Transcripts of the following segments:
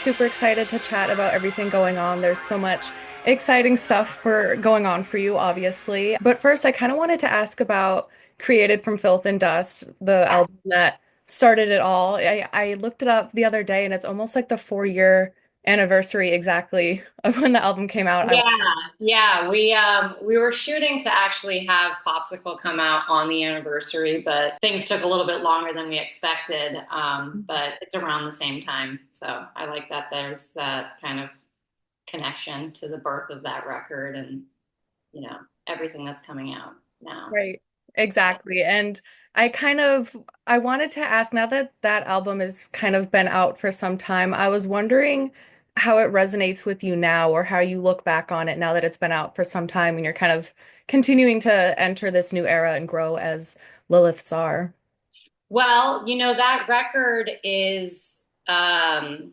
super excited to chat about everything going on. There's so much exciting stuff for going on for you, obviously. But first, I kind of wanted to ask about Created from Filth and Dust, the Yeah, album that started it all. I looked it up the other day, and it's almost like the 4-year anniversary exactly of when the album came out. yeah. We were shooting to actually have Popsicle come out on the anniversary, but things took a little bit longer than we expected. But it's around the same time, so I like that there's that kind of connection to the birth of that record and you know everything that's coming out now. Right. Exactly. And I wanted to ask now that that album has kind of been out for some time, I was wondering how it resonates with you now or how you look back on it now that it's been out for some time and you're kind of continuing to enter this new era and grow as Lilith Czar. Well, that record is a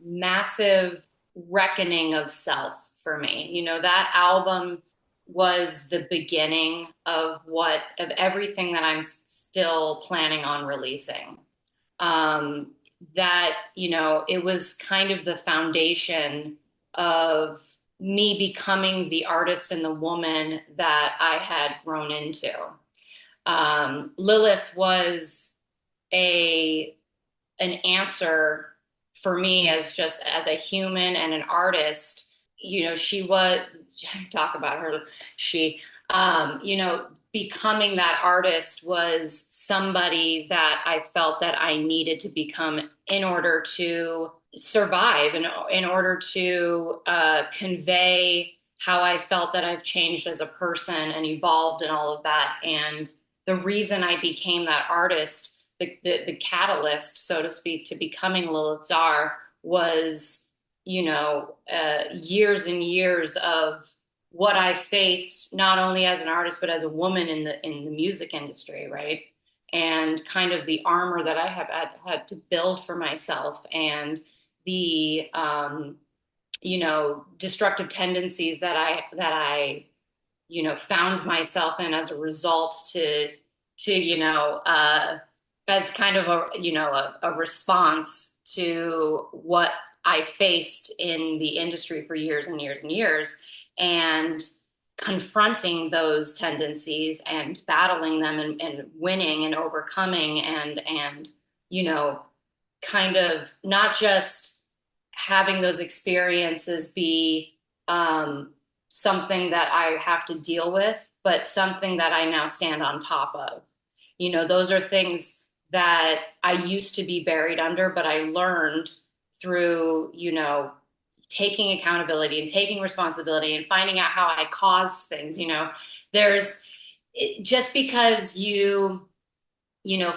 massive reckoning of self for me. That album was the beginning of everything that I'm still planning on releasing. That, it was kind of the foundation of me becoming the artist and the woman that I had grown into. Lilith was a an answer for me as just as a human and an artist. She was talk about her. She, becoming that artist was somebody that I felt that I needed to become in order to survive and in order to convey how I felt that I've changed as a person and evolved and all of that. And the reason I became that artist, the catalyst, so to speak, to becoming Lilith Czar was, years and years of what I faced, not only as an artist, but as a woman in the music industry, right? And kind of the armor that I have had to build for myself and the, destructive tendencies that I found myself in as a result to as kind of a response to what I faced in the industry for years and years and years, and confronting those tendencies and battling them and winning and overcoming and you know kind of not just having those experiences be something that I have to deal with, but something that I now stand on top of. Those are things that I used to be buried under, but I learned through, taking accountability and taking responsibility and finding out how I caused things. There's just because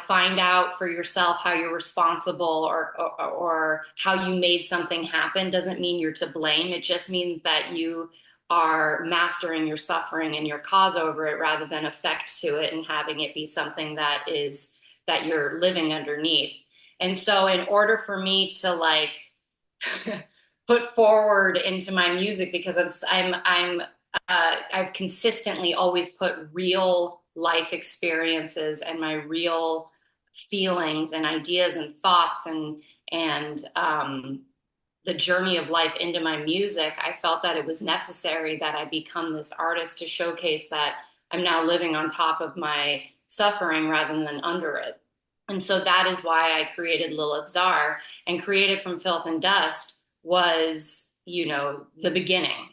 find out for yourself how you're responsible or how you made something happen doesn't mean you're to blame. It just means that you are mastering your suffering and your cause over it rather than effect to it and having it be something that you're living underneath. And so in order for me to put forward into my music, because I've consistently always put real life experiences and my real feelings and ideas and thoughts and the journey of life into my music. I felt that it was necessary that I become this artist to showcase that I'm now living on top of my suffering rather than under it. And so that is why I created Lilith Czar, and Created from Filth and Dust was, the beginning.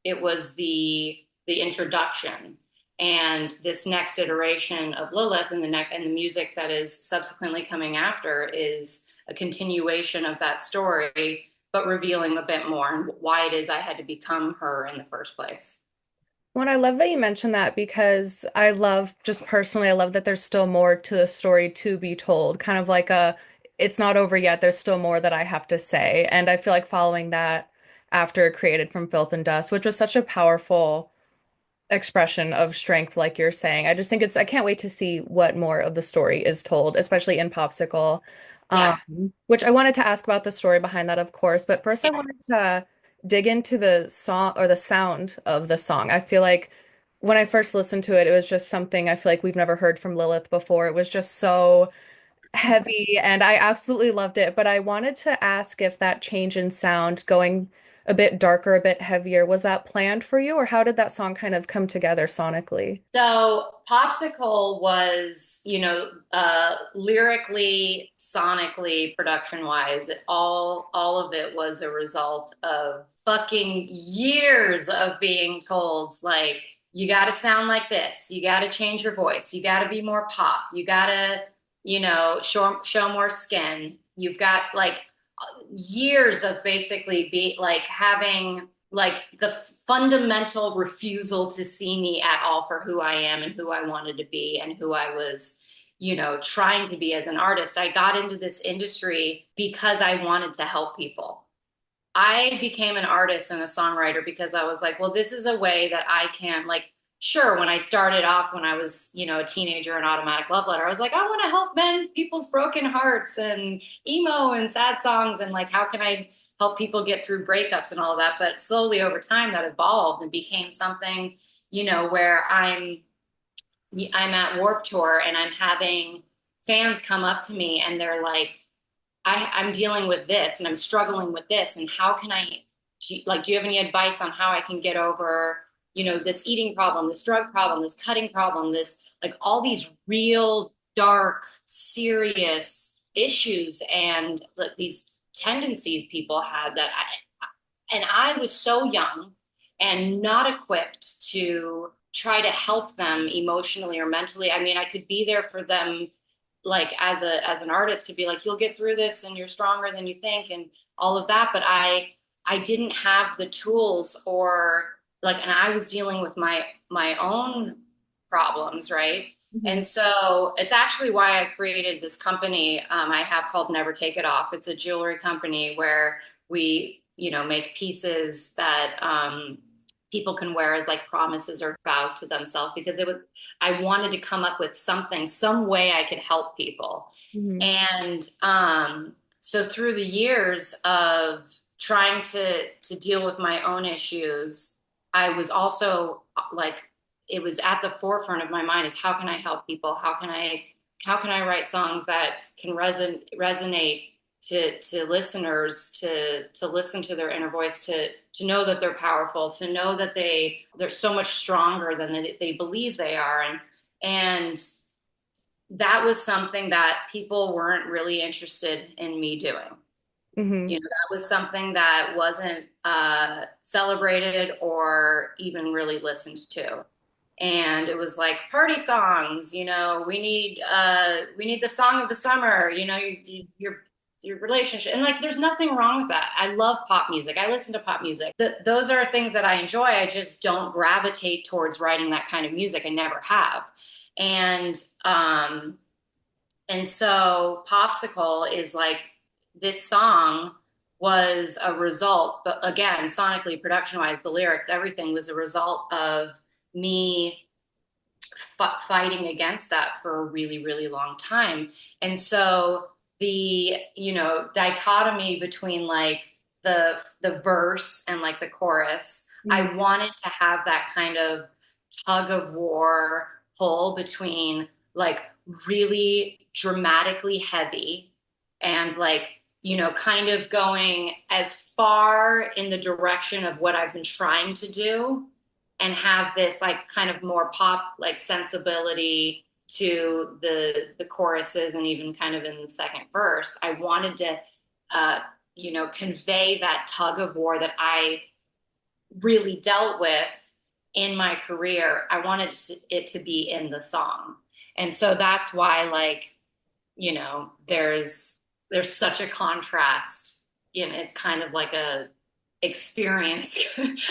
It was the introduction. And this next iteration of Lilith and the music that is subsequently coming after is a continuation of that story, but revealing a bit more and why it is I had to become her in the first place. Well, I love that you mentioned that because I love, just personally, I love that there's still more to the story to be told. Kind of like it's not over yet. There's still more that I have to say. And I feel like following that after Created from Filth and Dust, which was such a powerful expression of strength, like you're saying. I can't wait to see what more of the story is told, especially in Popsicle. Yeah. Which I wanted to ask about the story behind that, of course, but first I wanted to dig into the song or the sound of the song. I feel like when I first listened to it, it was just something I feel like we've never heard from Lilith before. It was just so heavy, and I absolutely loved it. But I wanted to ask if that change in sound, going a bit darker, a bit heavier, was that planned for you, or how did that song kind of come together sonically? So Popsicle was, lyrically, sonically, production wise, all of it was a result of fucking years of being told, like, you got to sound like this, you got to change your voice, you got to be more pop, you got to, show more skin. You've got like years of basically be like having like the fundamental refusal to see me at all for who I am and who I wanted to be and who I was, trying to be as an artist. I got into this industry because I wanted to help people. I became an artist and a songwriter because I was like, well, this is a way that I can like sure when I started off when I was, a teenager in Automatic Love Letter, I was like, I want to help mend people's broken hearts and emo and sad songs and like how can I help people get through breakups and all of that. But slowly over time that evolved and became something, where I'm at Warped Tour and I'm having fans come up to me and they're like, I'm dealing with this and I'm struggling with this. And how can I, do you have any advice on how I can get over, this eating problem, this drug problem, this cutting problem, this, like all these real dark, serious issues and like, these tendencies people had and I was so young and not equipped to try to help them emotionally or mentally. I mean, I could be there for them like as an artist to be like you'll get through this and you're stronger than you think and all of that, but I didn't have the tools or like and I was dealing with my own problems, right? Mhm. And so it's actually why I created this company I have called Never Take It Off. It's a jewelry company where we, make pieces that people can wear as like promises or vows to themselves because I wanted to come up with something, some way I could help people. Mhm. And so through the years of trying to deal with my own issues, I was also like it was at the forefront of my mind is how can I help people? How can I write songs that can resonate to listeners to listen to their inner voice to know that they're powerful to know that they're so much stronger than they believe they are and that was something that people weren't really interested in me doing. Mhm. That was something that wasn't celebrated or even really listened to. And it was like party songs, we need the song of the summer, your relationship. And like there's nothing wrong with that. I love pop music. I listen to pop music. Those are things that I enjoy. I just don't gravitate towards writing that kind of music. I never have. And um and so Popsicle is like this song was a result, but again, sonically, production wise, the lyrics, everything was a result of me fighting against that for a really, really long time. And so the, dichotomy between like the verse and like the chorus, Mhm. I wanted to have that kind of tug of war pull between like really dramatically heavy and like kind of going as far in the direction of what I've been trying to do and have this like kind of more pop like sensibility to the choruses and even kind of in the second verse. I wanted to convey that tug of war that I really dealt with in my career. I wanted it to be in the song. And so that's why like, there's such a contrast. It's kind of like a experience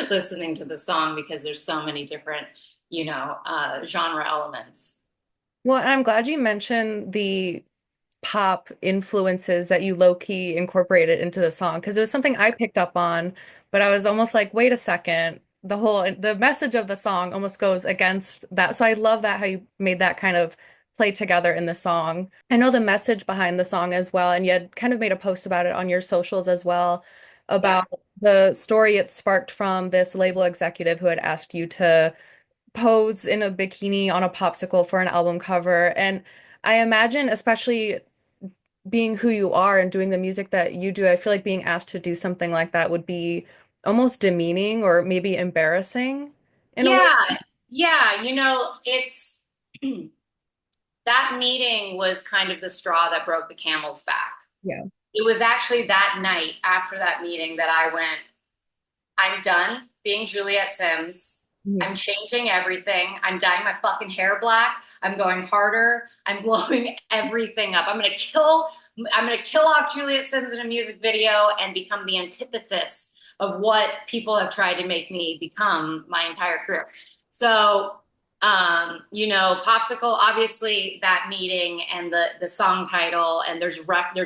listening to the song because there's so many different, genre elements. Well, I'm glad you mentioned the pop influences that you low-key incorporated into the song because it was something I picked up on, but I was almost like, wait a second, the message of the song almost goes against that. So I love that how you made that kind of play together in the song. I know the message behind the song as well, and you had kind of made a post about it on your socials as well Yeah. about the story it sparked from this label executive who had asked you to pose in a bikini on a popsicle for an album cover. And I imagine, especially being who you are and doing the music that you do, I feel like being asked to do something like that would be almost demeaning or maybe embarrassing in a way. Yeah, yeah, it's that meeting was kind of the straw that broke the camel's back. Yeah. It was actually that night after that meeting that I went, I'm done being Juliet Sims. I'm Mhm. changing everything. I'm dyeing my fucking hair black. I'm going harder. I'm blowing everything up. I'm gonna kill off Juliet Sims in a music video and become the antithesis of what people have tried to make me become my entire career. So, Popsicle, obviously that meeting and the song title, and there's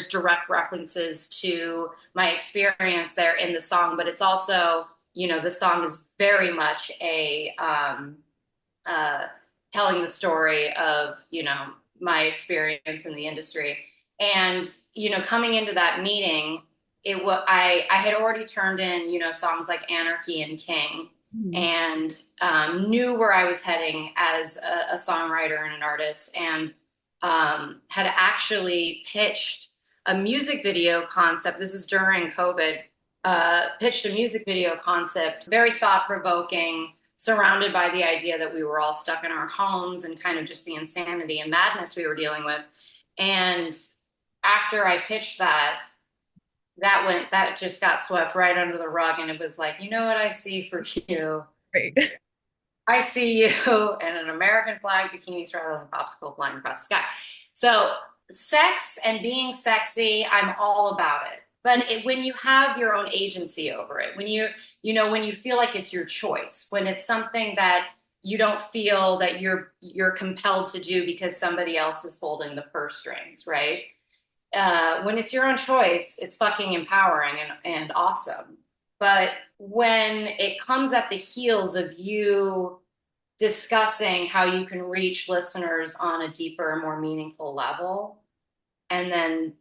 direct references to my experience there in the song, but it's also, the song is very much a uh, telling the story of, my experience in the industry. And, coming into that meeting, I had already turned in, songs like Anarchy and King, Mhm. and knew where I was heading as a songwriter and an artist, and had actually pitched a music video concept. This is during COVID. Pitched a music video concept, very thought provoking, surrounded by the idea that we were all stuck in our homes and kind of just the insanity and madness we were dealing with. And after I pitched that, that just got swept right under the rug. And it was like, you know what I see for you? Great. I see you in an American flag bikini straddling a popsicle flying across the sky. So sex and being sexy, I'm all about it. But when you have your own agency over it, when you feel like it's your choice, when it's something that you don't feel that you're compelled to do because somebody else is holding the purse strings, right? When it's your own choice, it's fucking empowering and awesome. But when it comes at the heels of you discussing how you can reach listeners on a deeper, more meaningful level, and then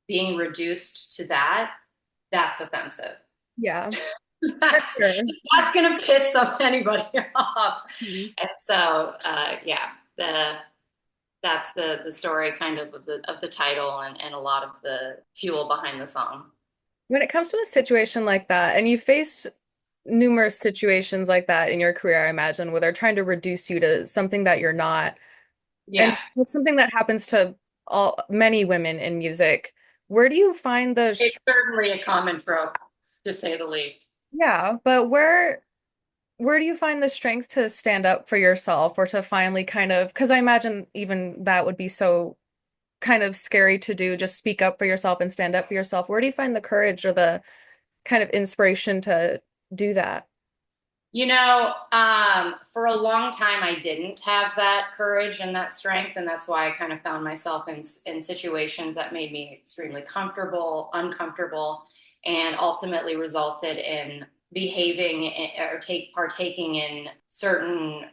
being reduced to that, that's offensive. Yeah, for that's sure. that's gonna piss anybody off. Mhm. And so, yeah, the that's the story kind of the title and a lot of the fuel behind the song. When it comes to a situation like that, and you faced numerous situations like that in your career, I imagine, where they're trying to reduce you to something that you're not. Yeah, And it's something that happens to all many women in music. Where do you find the it's certainly a common trope, to say the least. yeah, but where do you find the strength to stand up for yourself or to finally kind of, because I imagine even that would be so kind of scary to do, just speak up for yourself and stand up for yourself. Where do you find the courage or the kind of inspiration to do that? For a long time, I didn't have that courage and that strength, and that's why I kind of found myself in situations that made me extremely uncomfortable, and ultimately resulted in behaving or partaking in certain,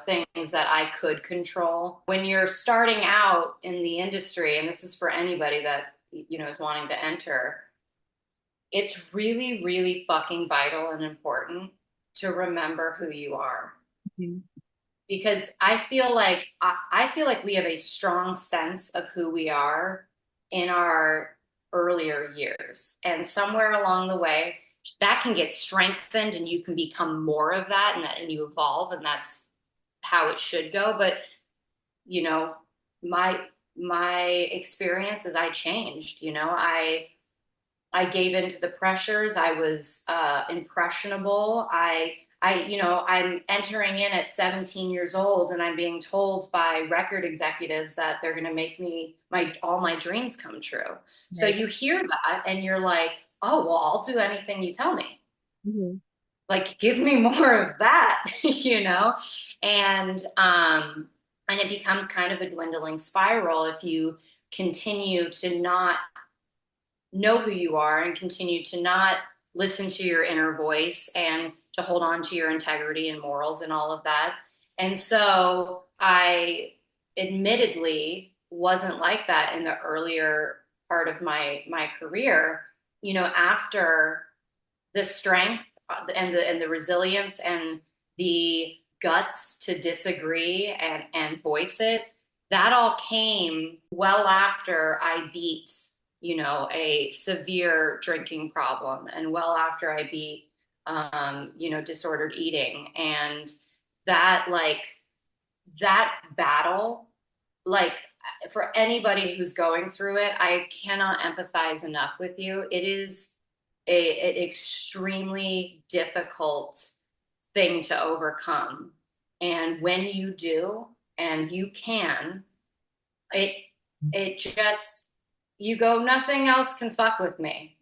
things that I could control. When you're starting out in the industry, and this is for anybody that is wanting to enter, it's really, really fucking vital and important to remember who you are. Mhm. Because I feel like we have a strong sense of who we are in our earlier years. And somewhere along the way, that can get strengthened and you can become more of that, and you evolve, and that's how it should go. But you know, my my experience is I changed. I gave into the pressures. I was impressionable. I'm entering in at 17 years old, and I'm being told by record executives that they're going to make me all my dreams come true. So Right. you hear that, and you're like, oh well, I'll do anything you tell me. Mhm. Like, give me more of that, And it becomes kind of a dwindling spiral if you continue to not know who you are and continue to not listen to your inner voice and to hold on to your integrity and morals and all of that. And so I admittedly wasn't like that in the earlier part of my career. After the strength and the resilience and the guts to disagree and voice it, that all came well after I beat, a severe drinking problem, and well after I beat, disordered eating. And that, like, that battle, like, for anybody who's going through it, I cannot empathize enough with you. It is an extremely difficult thing to overcome. And when you do, and you can, it it just, you go, nothing else can fuck with me.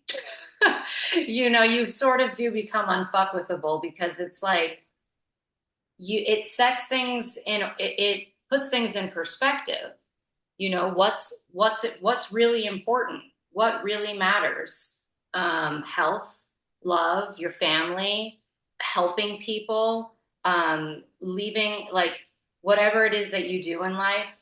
You sort of do become unfuckwithable, because it's like, it sets things in, it puts things in perspective. What's really important, what really matters. Health, love, your family, helping people, leaving, like, whatever it is that you do in life.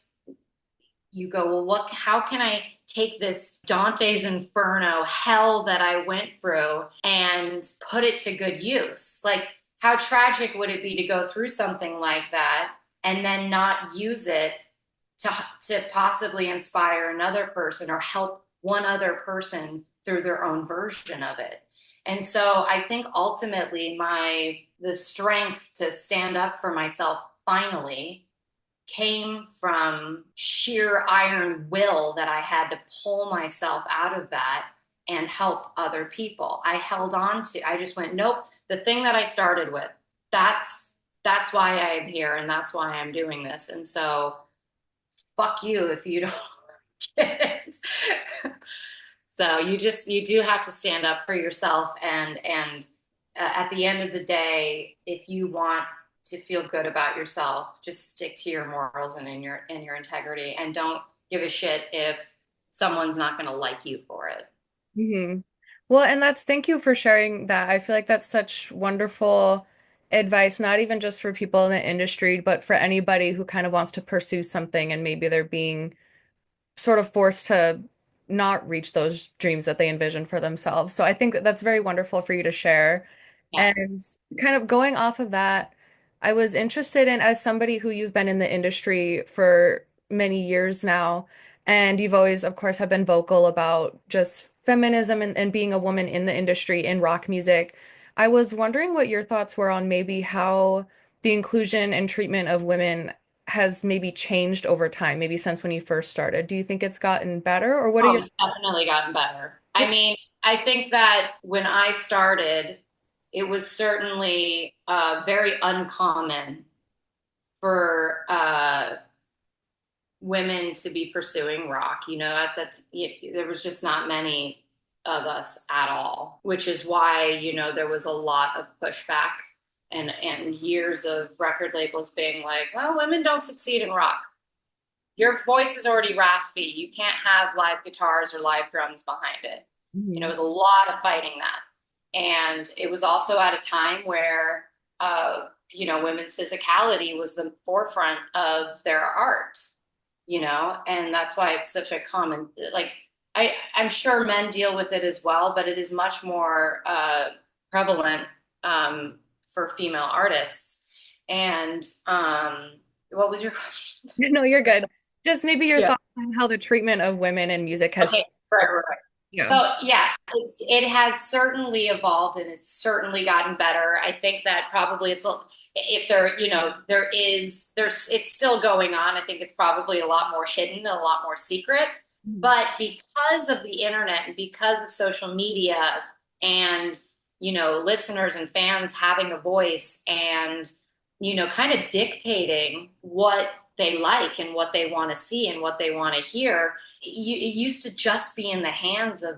You go, well, how can I take this Dante's Inferno hell that I went through and put it to good use? Like, how tragic would it be to go through something like that and then not use it to possibly inspire another person or help one other person through their own version of it? And so I think ultimately the strength to stand up for myself finally came from sheer iron will that I had to pull myself out of that and help other people. I held on to, I just went, nope, the thing that I started with, that's why I am here, and that's why I'm doing this. And so fuck you if you don't get it. So you do have to stand up for yourself, and at the end of the day, if you want to feel good about yourself, just stick to your morals and in your integrity, and don't give a shit if someone's not going to like you for it. Hmm. Well, and thank you for sharing that. I feel like that's such wonderful advice, not even just for people in the industry, but for anybody who kind of wants to pursue something and maybe they're being sort of forced to not reach those dreams that they envision for themselves. So I think that's very wonderful for you to share. Yeah. And kind of going off of that, I was interested in, as somebody who you've been in the industry for many years now, and you've always, of course, have been vocal about just feminism and being a woman in the industry in rock music. I was wondering what your thoughts were on maybe how the inclusion and treatment of women has maybe changed over time, maybe since when you first started. Do you think it's gotten better, or what are Oh, your— it's definitely gotten better. I Yeah. mean, I think that when I started, it was certainly very uncommon for women to be pursuing rock. There was just not many of us at all, which is why, there was a lot of pushback, and years of record labels being like, well, women don't succeed in rock. Your voice is already raspy. You can't have live guitars or live drums behind it. It Mhm. was a lot of fighting that. And it was also at a time where, women's physicality was the forefront of their art, and that's why it's such a common, like, I'm sure men deal with it as well, but it is much more prevalent for female artists. And what was your question? No, you're good. Just maybe your Yeah. thoughts on how the treatment of women in music has Okay. changed. Right. Yeah. So yeah, it has certainly evolved, and it's certainly gotten better. I think that probably if there, it's still going on. I think it's probably a lot more hidden and a lot more secret. Mhm. But because of the internet and because of social media and, listeners and fans having a voice and, kind of dictating what they like and what they want to see and what they want to hear, it used to just be in the hands of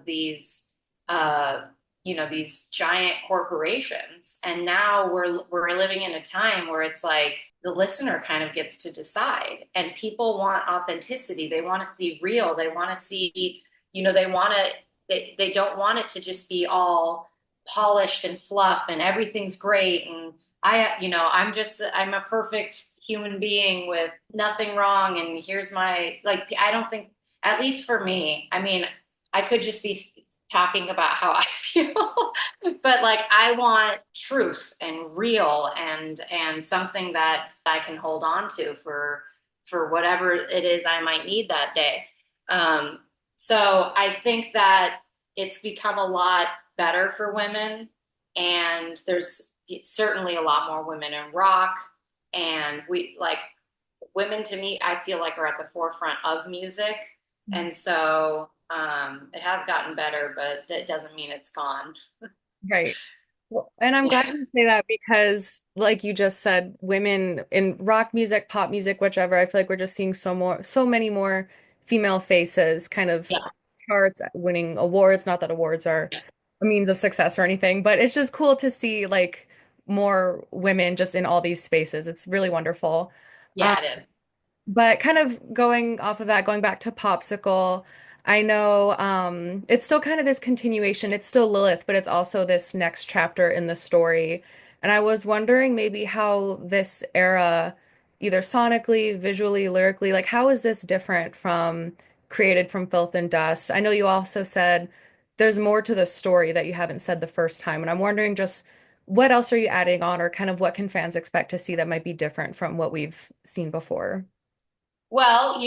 uh, these giant corporations. And now we're living in a time where it's like the listener kind of gets to decide, and people want authenticity. They want to see real. They want to see, they don't want it to just be all polished and fluff and everything's great. And I'm a perfect human being with nothing wrong. And here's my, like, I don't think, at least for me, I mean, I could just be talking about how I feel, but like, I want truth and real, and something that I can hold on to for for whatever it is I might need that day. Um, so I think that it's become a lot better for women, and there's certainly a lot more women in rock, and we like women to me, I feel like are at the forefront of music. And so it has gotten better, but that doesn't mean it's gone. Right. Well, and I'm glad you say that because, like you just said, women in rock music, pop music, whichever, I feel like we're just seeing so many more female faces kind of Yeah. charts, winning awards. Not that awards are Yeah. a means of success or anything, but it's just cool to see like more women just in all these spaces. It's really wonderful. Um, Yeah, it is. but kind of going off of that, going back to Popsicle, I know it's still kind of this continuation. It's still Lilith, but it's also this next chapter in the story. And I was wondering maybe how this era, either sonically, visually, lyrically, like how is this different from created from Filth and Dust? I know you also said there's more to the story that you haven't said the first time. And I'm wondering just what else are you adding on, or kind of what can fans expect to see that might be different from what we've seen before? Well,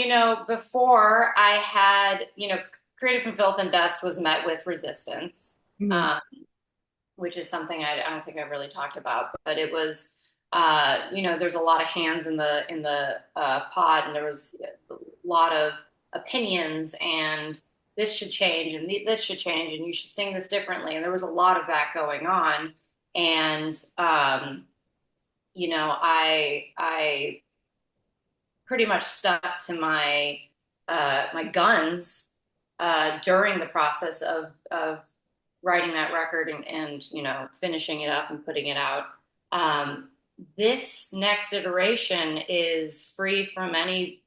before I had, Created from Filth and Dust was met with resistance, Mhm. um, which is something I don't think I've really talked about, but it was, there's a lot of hands in the pod, and there was a lot of opinions, and this should change, and this should change, and you should sing this differently, and there was a lot of that going on, and I pretty much stuck to my guns during the process of writing that record and finishing it up and putting it out. Um, this next iteration is free from any.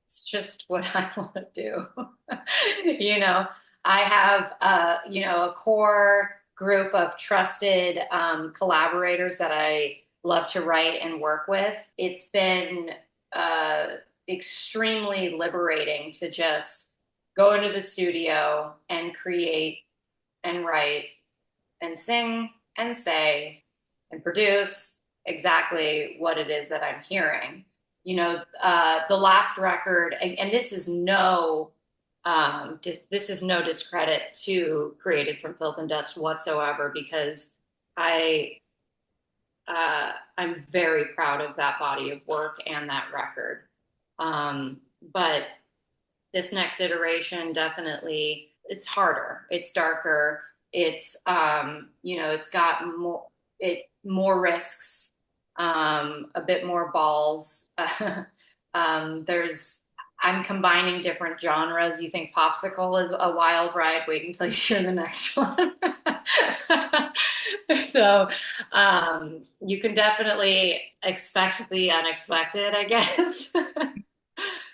It's just what I want to do. I have a core group of trusted collaborators that I love to write and work with. It's been uh, extremely liberating to just go into the studio and create and write and sing and say and produce exactly what it is that I'm hearing. The last record, and this is no discredit to Created from Filth and Dust whatsoever, because I I'm very proud of that body of work and that record. But this next iteration definitely, it's harder, it's darker, it's got more risks, a bit more balls. There's I'm combining different genres. You think Popsicle is a wild ride? Wait until you hear the next one. So you can definitely expect the unexpected, I guess.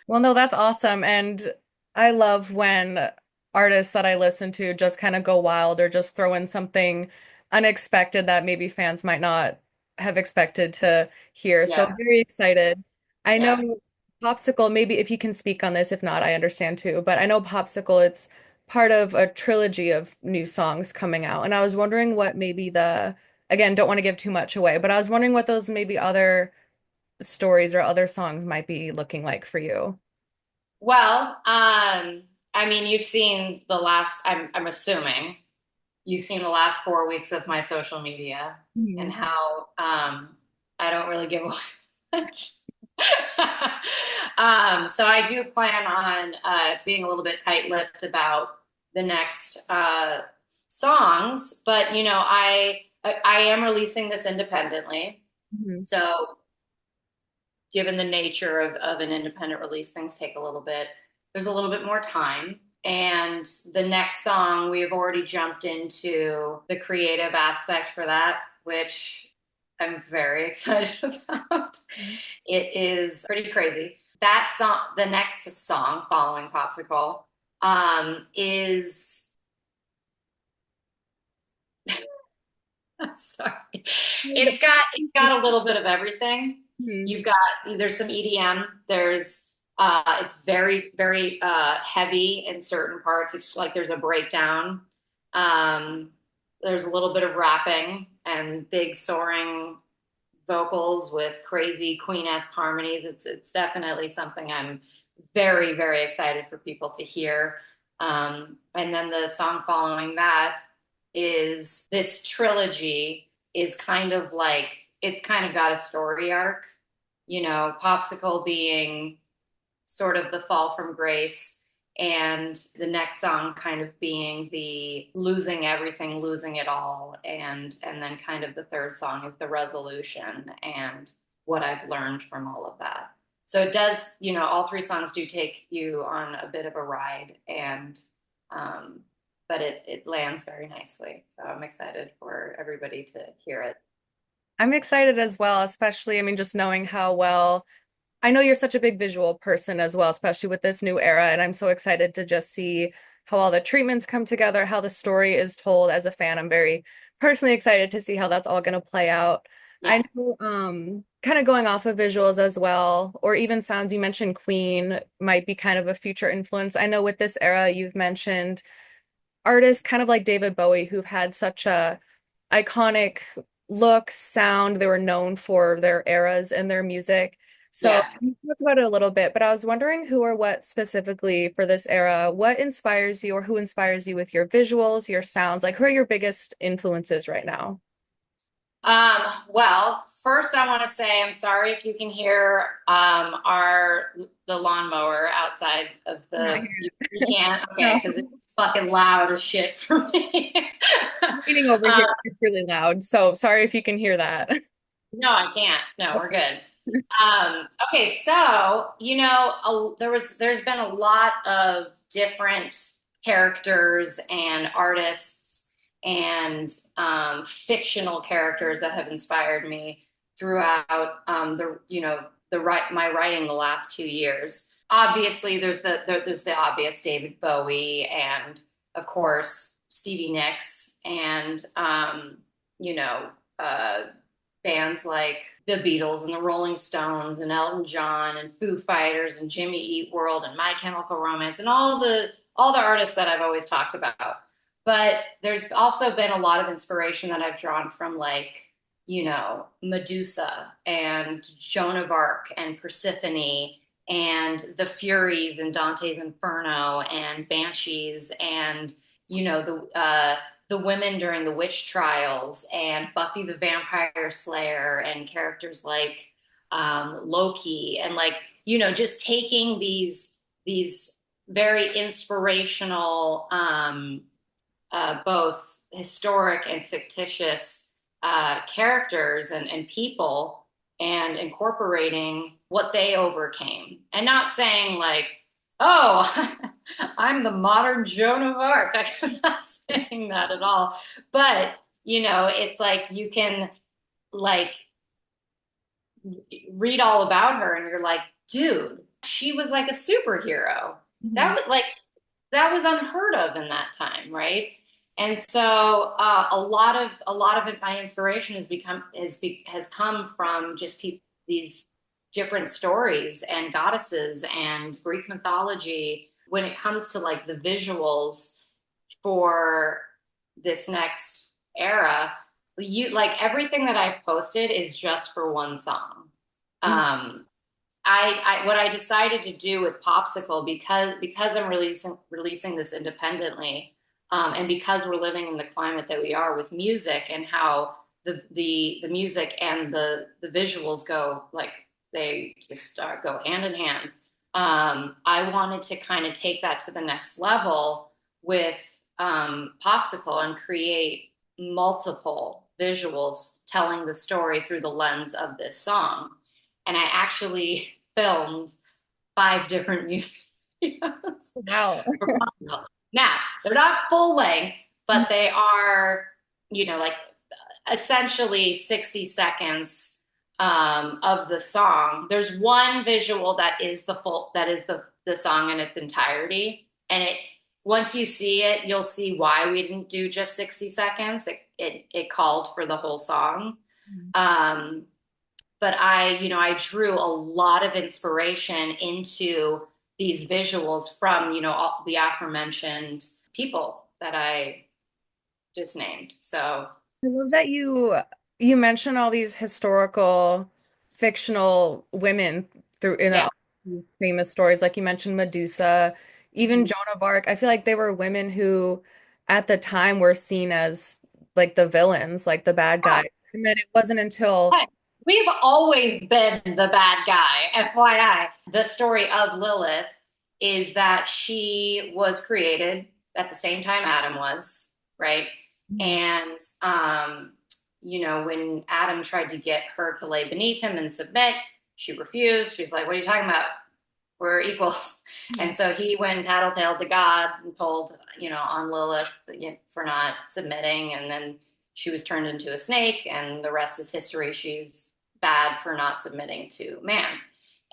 Well, no, that's awesome. And I love when artists that I listen to just kind of go wild or just throw in something unexpected that maybe fans might not have expected to hear. So Yeah, I'm very excited. I yeah. know Popsicle, maybe if you can speak on this, if not, I understand too. But I know Popsicle, it's part of a trilogy of new songs coming out. And I was wondering what maybe again, don't want to give too much away, but I was wondering what those maybe other stories or other songs might be looking like for you. Well, I mean, you've seen the last, I'm assuming you've seen the last 4 weeks of my social media and Mhm. how I don't really give away much. So I do plan on being a little bit tight-lipped about the next songs, but I am releasing this independently. Mhm. So given the nature of an independent release, things take a little bit. There's a little bit more time. And the next song, we have already jumped into the creative aspect for that, which I'm very excited about. It is pretty crazy. That song, the next song following Popsicle, is sorry. It's got a little bit of everything. Mhm. There's some EDM. It's very, very heavy in certain parts. It's like there's a breakdown. Um, there's a little bit of rapping and big soaring vocals with crazy Queen-esque harmonies. It's definitely something I'm very, very excited for people to hear. And then the song following that is this trilogy is kind of like it's kind of got a story arc, Popsicle being sort of the fall from grace, and the next song kind of being the losing everything, losing it all, and then kind of the third song is the resolution and what I've learned from all of that. So it does, all three songs do take you on a bit of a ride, and um, but it lands very nicely. So I'm excited for everybody to hear it. I'm excited as well, especially, I mean, just knowing how well I know you're such a big visual person as well, especially with this new era, and I'm so excited to just see how all the treatments come together, how the story is told. As a fan, I'm very personally excited to see how that's all going to play out. Yeah. I know, kind of going off of visuals as well, or even sounds, you mentioned Queen might be kind of a future influence. I know with this era, you've mentioned artists kind of like David Bowie who've had such a iconic look, sound. They were known for their eras and their music. So Yeah. you talked about it a little bit, but I was wondering who or what specifically for this era, what inspires you or who inspires you with your visuals, your sounds? Like who are your biggest influences right now? Well, first I want to say I'm sorry if you can hear our the lawnmower outside of Not the here. you can't, okay, No, because it's fucking loud as shit for me. meeting over um, here, it's really loud. So sorry if you can hear that. no, I can't. No, we're Okay. good. Okay, so there's been a lot of different characters and artists and fictional characters that have inspired me throughout my writing the last 2 years. Obviously, there's the obvious David Bowie and of course Stevie Nicks and you know uh, bands like the Beatles and the Rolling Stones and Elton John and Foo Fighters and Jimmy Eat World and My Chemical Romance and all the artists that I've always talked about. But there's also been a lot of inspiration that I've drawn from like, Medusa and Joan of Arc and Persephone and the Furies and Dante's Inferno and Banshees and the women during the witch trials and Buffy the Vampire Slayer and characters like Loki and like just taking these very inspirational both historic and fictitious characters and people and incorporating what they overcame and not saying like, oh, I'm the modern Joan of Arc. I'm not saying that at all. But, it's like you can like read all about her and you're like, dude, she was like a superhero. Mhm. That was unheard of in that time, right? And so a lot of it, my inspiration has come from just these different stories and goddesses and Greek mythology when it comes to like the visuals for this next era. You like everything that I've posted is just for one song. Mhm. Um, I what I decided to do with Popsicle because I'm releasing this independently, and because we're living in the climate that we are with music and how the music and the visuals go like they just go hand in hand. I wanted to kind of take that to the next level with Popsicle and create multiple visuals telling the story through the lens of this song. And I actually filmed 5 different music videos Wow. for Popsicle. Now, they're not full length, but they are, like essentially 60 seconds of the song. There's one visual that is the song in its entirety. And once you see it, you'll see why we didn't do just 60 seconds. It called for the whole song. Mhm. Um, but I drew a lot of inspiration into these visuals from, all the aforementioned people that I just named. So I love that you mentioned all these historical, fictional women through in Yeah. all these famous stories, like you mentioned Medusa, even Mhm. Joan of Arc. I feel like they were women who, at the time, were seen as like the villains, like the bad guy. And then it wasn't until, Hey, we've always been the bad guy, FYI. The story of Lilith is that she was created at the same time Adam was, right? Mhm. And, when Adam tried to get her to lay beneath him and submit, she refused. She's like, "What are you talking about? We're equals." And Mhm. so he went and tattletaled to God and told, on Lilith for not submitting. And then she was turned into a snake, and the rest is history. She's bad for not submitting to man.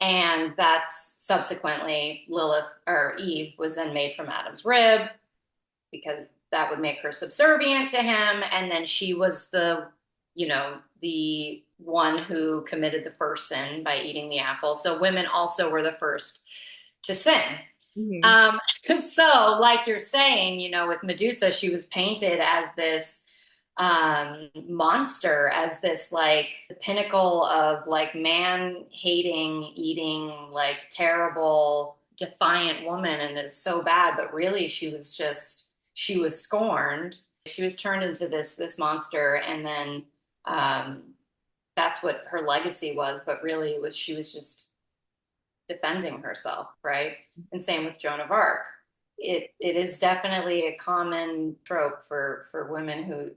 And that's subsequently Lilith or Eve was then made from Adam's rib because that would make her subservient to him. And then she was the one who committed the first sin by eating the apple. So women also were the first to sin. Mhm. Um, so, like you're saying, with Medusa, she was painted as this monster, as this like the pinnacle of like man hating, eating, like terrible, defiant woman. And it was so bad, but really she was scorned. She was turned into this monster. And then um, that's what her legacy was. But really, she was just defending herself, right? And same with Joan of Arc. It is definitely a common trope for women who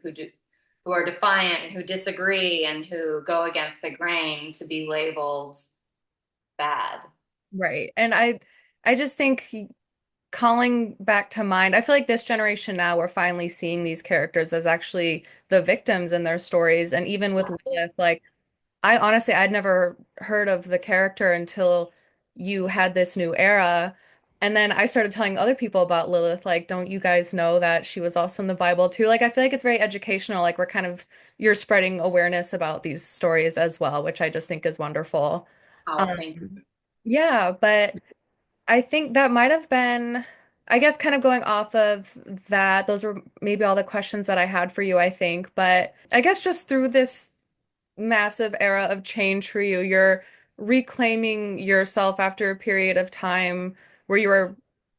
are defiant and who disagree and who go against the grain to be labeled bad. Right. And I just think calling back to mind, I feel like this generation now, we're finally seeing these characters as actually the victims in their stories. And even with Lilith, like I honestly, I'd never heard of the character until you had this new era. And then I started telling other people about Lilith, like, don't you guys know that she was also in the Bible too? Like, I feel like it's very educational. Like, you're spreading awareness about these stories as well, which I just think is wonderful. Oh, Um, thank you. yeah, but I think that might have been, I guess, kind of going off of that. Those were maybe all the questions that I had for you, I think. But I guess just through this massive era of change for you. You're reclaiming yourself after a period of time where you were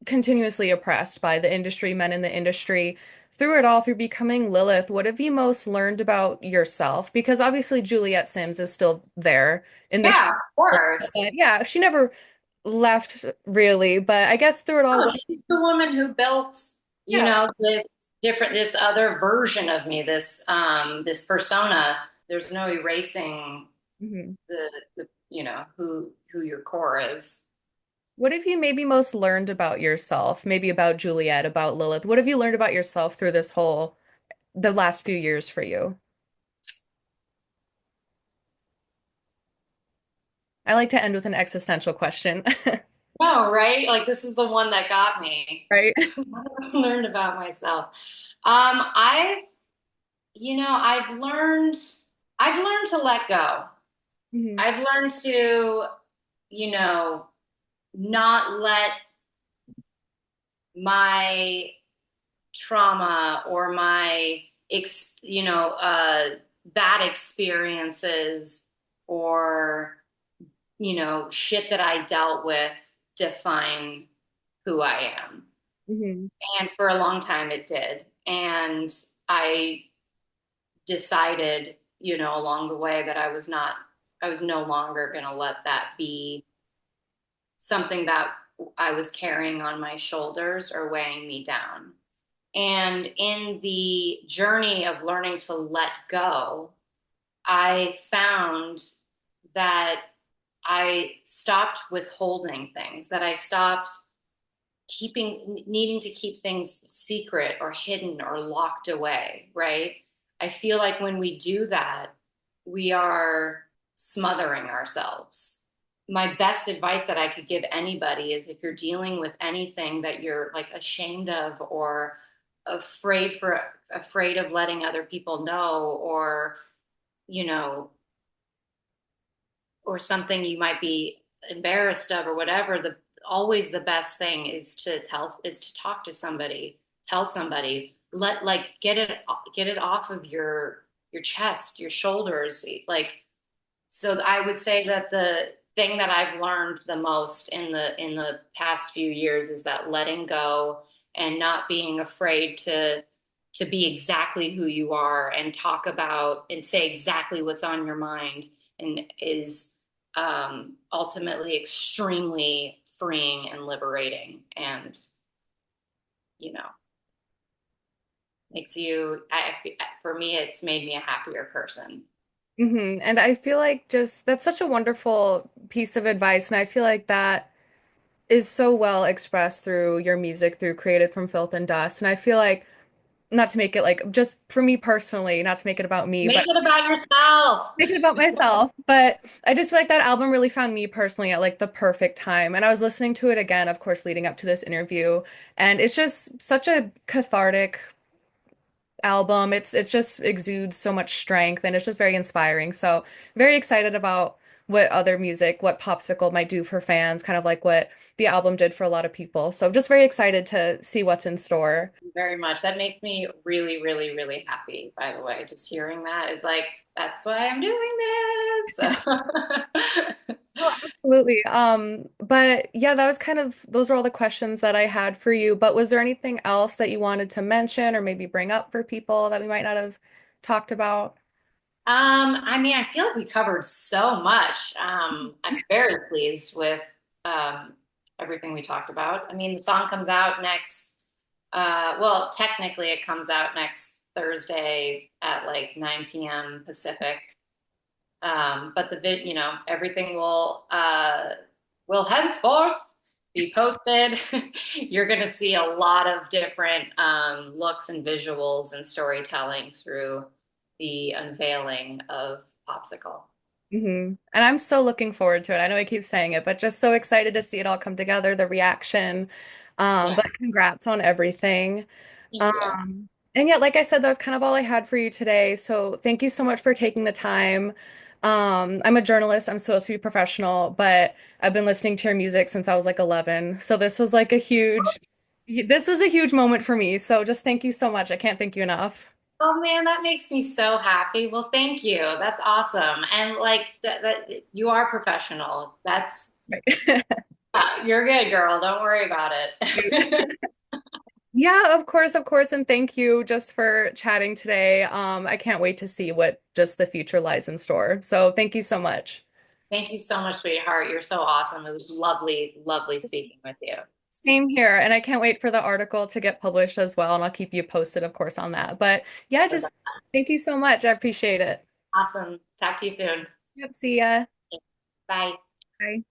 continuously oppressed by the industry, men in the industry. Through it all, through becoming Lilith, what have you most learned about yourself? Because obviously Juliet Sims is still there in the show. Yeah, of course. But yeah, she never left really. But I guess through it all, Oh, she's the woman who built, yeah. this other version of me, this persona. There's no erasing Mhm. who your core is. What have you maybe most learned about yourself? Maybe about Juliet, about Lilith. What have you learned about yourself through the last few years for you? I like to end with an existential question, No, right? Like this is the one that got me. right? I learned about myself. I've learned to let go. Mhm. I've learned to, you know, not let my trauma or my bad experiences or shit that I dealt with define who I am. Mhm. And for a long time it did. And I decided, along the way that I was no longer going to let that be something that I was carrying on my shoulders or weighing me down. And in the journey of learning to let go, I found that I stopped withholding things, that I stopped needing to keep things secret or hidden or locked away, right? I feel like when we do that, we are smothering ourselves. My best advice that I could give anybody is if you're dealing with anything that you're like ashamed of or afraid of letting other people know you know or something you might be embarrassed of or whatever, the always the best thing is to talk to somebody, tell somebody, let like get it off of your chest, your shoulders. Like, so I would say that the thing that I've learned the most in the past few years is that letting go and not being afraid to be exactly who you are and talk about and say exactly what's on your mind and is ultimately extremely freeing and liberating and you know makes you for me it's made me a happier person. And I feel like just that's such a wonderful piece of advice. And I feel like that is so well expressed through your music, through Created from Filth and Dust. And I feel like, not to make it like just for me personally, not to make it about me, Make but it about yourself. make it about myself. But I just feel like that album really found me personally at like the perfect time. And I was listening to it again, of course, leading up to this interview. And it's just such a cathartic album. It just exudes so much strength and it's just very inspiring. So very excited about what other music, what Popsicle might do for fans, kind of like what the album did for a lot of people. So just very excited to see what's in store. Very much. That makes me really, really, really happy, by the way. Just hearing that is like, that's why I'm doing this. Oh, absolutely. But yeah, that was kind of those are all the questions that I had for you. But was there anything else that you wanted to mention or maybe bring up for people that we might not have talked about? I mean, I feel like we covered so much. I'm very pleased with everything we talked about. I mean, the song comes out next, well, technically it comes out next Thursday at like 9 p.m. Pacific. But everything will henceforth be posted. You're going to see a lot of different looks and visuals and storytelling through the unveiling of Popsicle. And I'm so looking forward to it. I know I keep saying it, but just so excited to see it all come together, the reaction. Yeah, But congrats on everything. thank you. Um, and yeah, like I said, that was kind of all I had for you today. So thank you so much for taking the time. I'm a journalist. I'm supposed to be professional, but I've been listening to your music since I was like 11. So this was a huge moment for me. So just thank you so much. I can't thank you enough. Oh man, that makes me so happy. Well, thank you. That's awesome. And like that you are professional. That's you're good, girl. Don't worry about it. Yeah, of course, and thank you just for chatting today. I can't wait to see what just the future lies in store. So thank you so much. Thank you so much, sweetheart. You're so awesome. It was lovely, lovely speaking with you. Same here, and I can't wait for the article to get published as well, and I'll keep you posted, of course, on that. But yeah, just thank you so much. I appreciate it. Awesome. Talk to you soon. Yep, see ya. Bye. Bye.